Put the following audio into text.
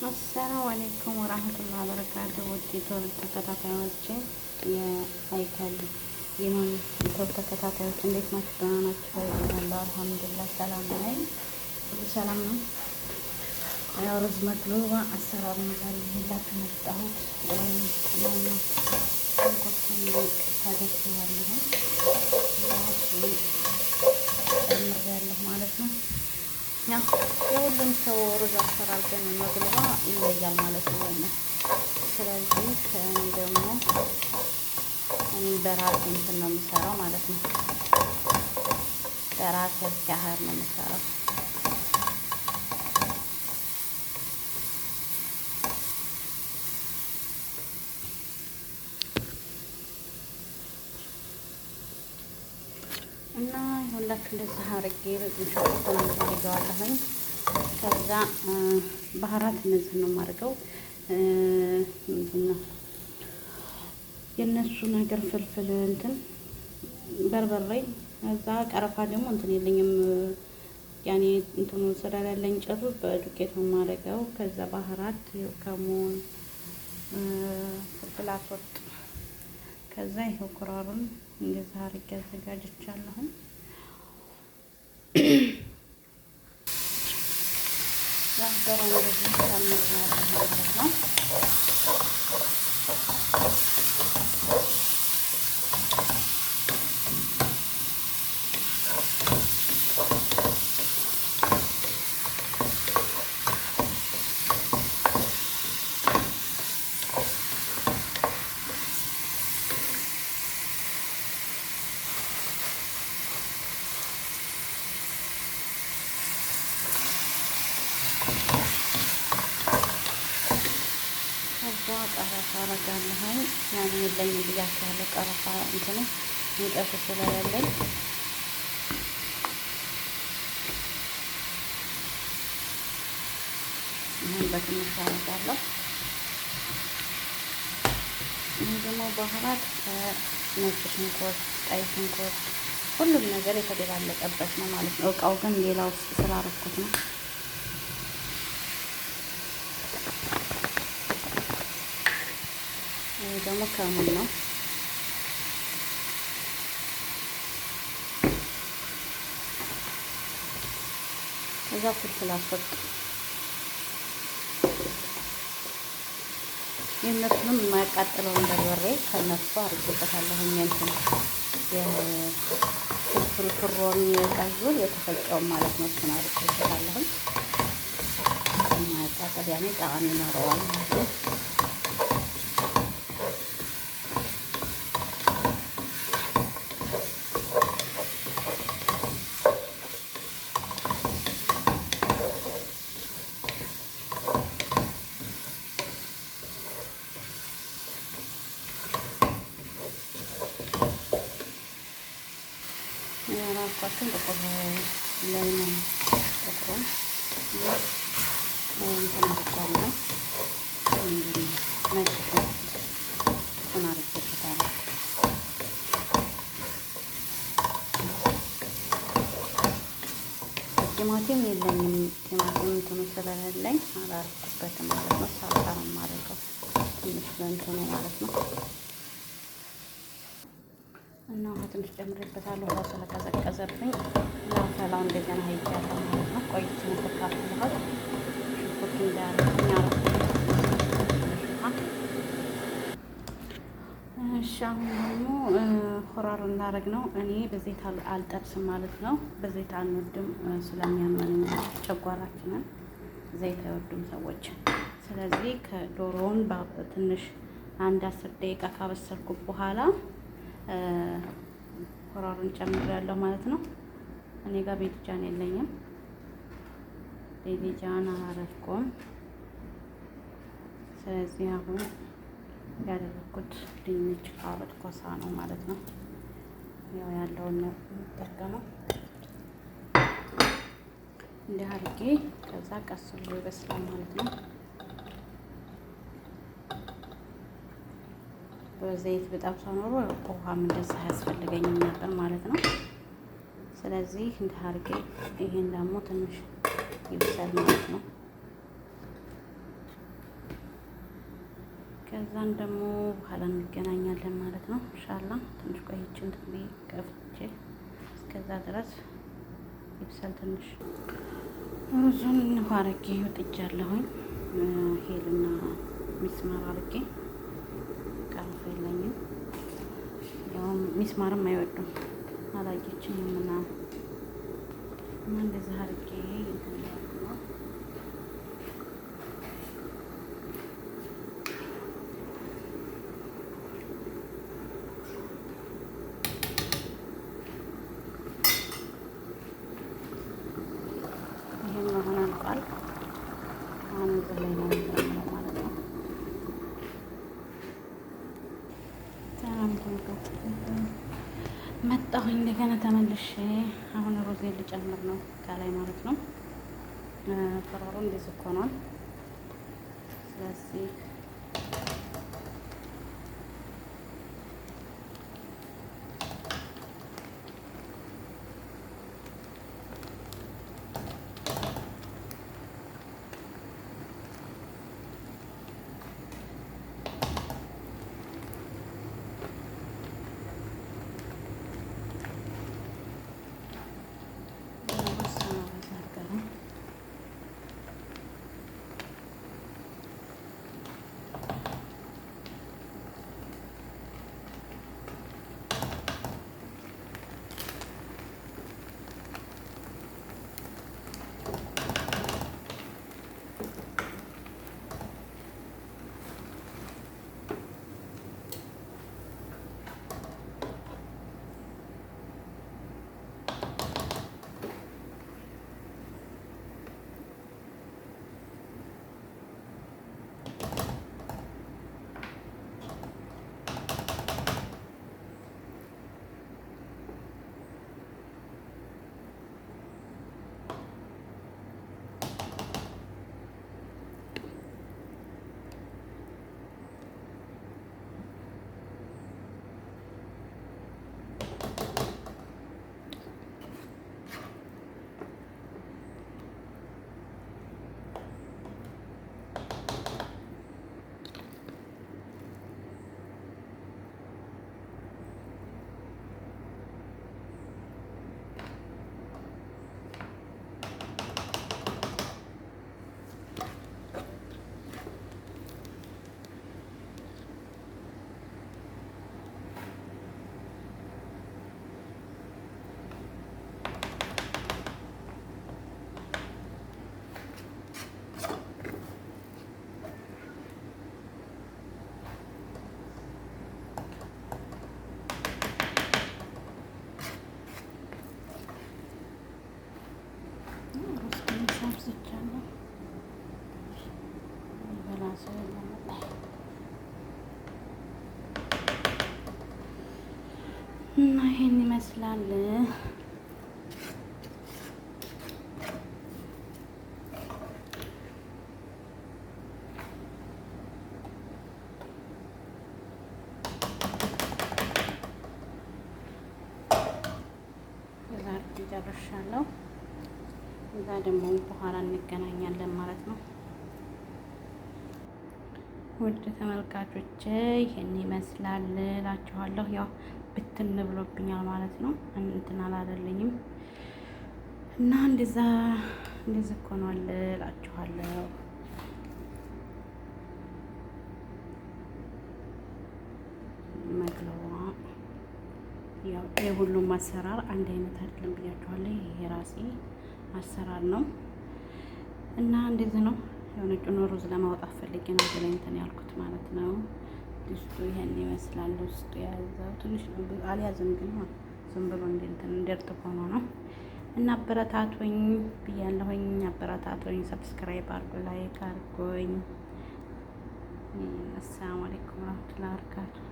አሰላሙ አለይኩም ወራህመቱላሂ ወበረካቱህ። ውድ የዩቲዩብ ተከታታዮች የአይከል የማን ዩቲዩብ ተከታታዮች እንዴት ናችሁ? ደህና ናችሁ? ይላል አልሐምዱሊላህ ሰላም ነኝ። ሁሉ ሰላም ነው። ያው ሩዝ መግሉባ አሰራር ነው ዛሬ ይዤላችሁ መጣሁት። ማነው እንቆችን ታደርጋለሁ ጨምሬያለሁ ማለት ነው። ያው የሁሉም ሰው ሩዝ አሰራር ግን መግሉባ ይለያል ማለት ነው። ስለዚህ እኔ ደግሞ በራሴ እንትን ነው የምሰራው ማለት ነው። በራሴ አስካህር ነው የምሰራው። እና ሁላችሁ እንደዚህ አድርጌ ሽንኩርቱን አድርጌዋለሁኝ። ከዛ ባህራት እነዚህ ነው የማደርገው። ምንድን ነው የእነሱ ነገር ፍልፍል እንትን በርበሬ፣ ከዛ ቀረፋ ደግሞ እንትን የለኝም ያኔ እንትኑ ስለሌለኝ ጨሩ በዱቄት ነው የማደርገው። ከዛ ባህራት ከሙን፣ ፍልፍል አስወጥ፣ ከዛ ይሄው ኩራሩን እንደዛ አድርጌ አዘጋጅቻለሁ። ዛሬ እንደዚህ ታምራለሁ ማለት ነው። ቀረፋ አረጋለሁ። ያን የለኝ ብያችኋለሁ። ቀረፋ እንትኑ ሙቀቱ ስለሌለኝ ይህን በትንሹ አረጋለሁ። ይህ ደግሞ ባህራት ነጭ ሽንኩርት፣ ቀይ ሽንኩርት ሁሉም ነገር የተደባለቀበት ነው ማለት ነው። እቃው ግን ሌላ ውስጥ ስላረኩት ነው። ይህ ደግሞ ከሙን ነው። እዛ ፍልፍል አስወጥ የእነሱንም የማያቃጥለውን በርበሬ ከነሱ አድርጌበታለሁ። እንትን የፍልፍል ፍሮን የቀዙን የተፈጨውን ማለት ነው። እሱን አድርጌበታለሁ። የማያቃጥል ያኔ ጣዕም ይኖረዋል ማለት ነው። ያራኳትን ጥቁር ላይ ነው ጥቁሩን ተናግቷለሁ። እንግዲህ ነጭ ሽንኩርቱን አድርጌበታለሁ። ቲማቲም የለኝም። ቲማቲም እንትኑ ስለሌለኝ አላደረኩበትም ማለት ነው። ሳልሳ ነው የማደርገው ትንሽ ለእንትኑ ማለት ነው። እና ውሃ ትንሽ ጨምሬበታለሁ። ውሃ ስለቀዘቀዘብኝ ላፈላው እንደገና ሄጃለሁ ማለት ነው። ቆይቼ ተካፍለዋል። ሽንኩርቱ እንዳያረግኝ አረኩ። እሺ አሁን ደግሞ ሆራር እናደርግ ነው። እኔ በዘይት አልጠብስም ማለት ነው። በዘይት አንወድም ስለሚያመን ጨጓራችንን ዘይት አይወዱም ሰዎች። ስለዚህ ከዶሮውን ትንሽ አንድ 10 ደቂቃ ካበሰልኩ በኋላ ሆራሩን ጨምሬያለሁ ማለት ነው። እኔ ጋር ቤትጃን የለኝም። ቤትጃን አላረኩም። ስለዚህ አሁን ያደረኩት ድንች፣ ካሮት፣ ኮሳ ነው ማለት ነው። ያው ያለውን ነው የምጠቀመው እንዲህ አድርጌ ከዛ ቀስ ብሎ ይበስላል ማለት ነው። በዘይት በጣብሳ ኖሮ ውሃም እንደዛ አያስፈልገኝም ነበር ማለት ነው። ስለዚህ እንዲህ አድርጌ ይሄን ደግሞ ትንሽ ይብሰል ማለት ነው። ከዛን ደግሞ በኋላ እንገናኛለን ማለት ነው ኢንሻአላህ። ትንሽ ቆይቼ እንትን ብዬ ከፍቼ እስከዛ ድረስ ይብሰል ትንሽ። ሩዙን ውሃ አድርጌ ወጥጃለሁኝ። ሄልና ሚስማር አድርጌ ቀርፎ የለኝም። ያው ሚስማርም አይወዱም አላየችኝም ምናምን እና እንደዚህ አድርጌ እንትን እያልኩ ነው። ይሄን መሆን አልቋል። አሁን እዚህ ላይ ነው የሚጨምረው ማለት ነው። መጣሁኝ እንደገና ተመልሼ አሁን ሩዜን ልጨምር ነው ከላይ ማለት ነው። ፈራሩ እንደዚህ ሆኗል። ስለዚህ እና ይሄን ይመስላል። ጨርሻለሁ። እዛ ደግሞ በኋላ እንገናኛለን ማለት ነው። ውድ ተመልካቾች ይሄን ይመስላል እላችኋለሁ። ያው ብትን ብሎብኛል ማለት ነው። እንትን አላለልኝም እና እንደዚህ እኮ ነው እላችኋለሁ። መግለዋ ያው የሁሉም አሰራር አንድ አይነት አይደለም ብያችኋለሁ። ይሄ የራሴ አሰራር ነው እና እንደዚህ ነው። የሆነ ጭኖ ሩዝ ለማውጣት ፈልጌ ነው ላይ እንትን ያልኩት ማለት ነው። ድስቱ ይሄን ይመስላል። ውስጡ የያዘው ትንሽ አልያዝም፣ ግን ዝም ብሎ እንትን እንደርጥ ሆኖ ነው እና አበረታቶኝ ብያለሁኝ። አበረታቶኝ፣ ሰብስክራይብ አድርጉ፣ ላይክ አድርጉኝ። አሰላሙ አለይኩም ወራህመቱላሂ ወበረካቱ።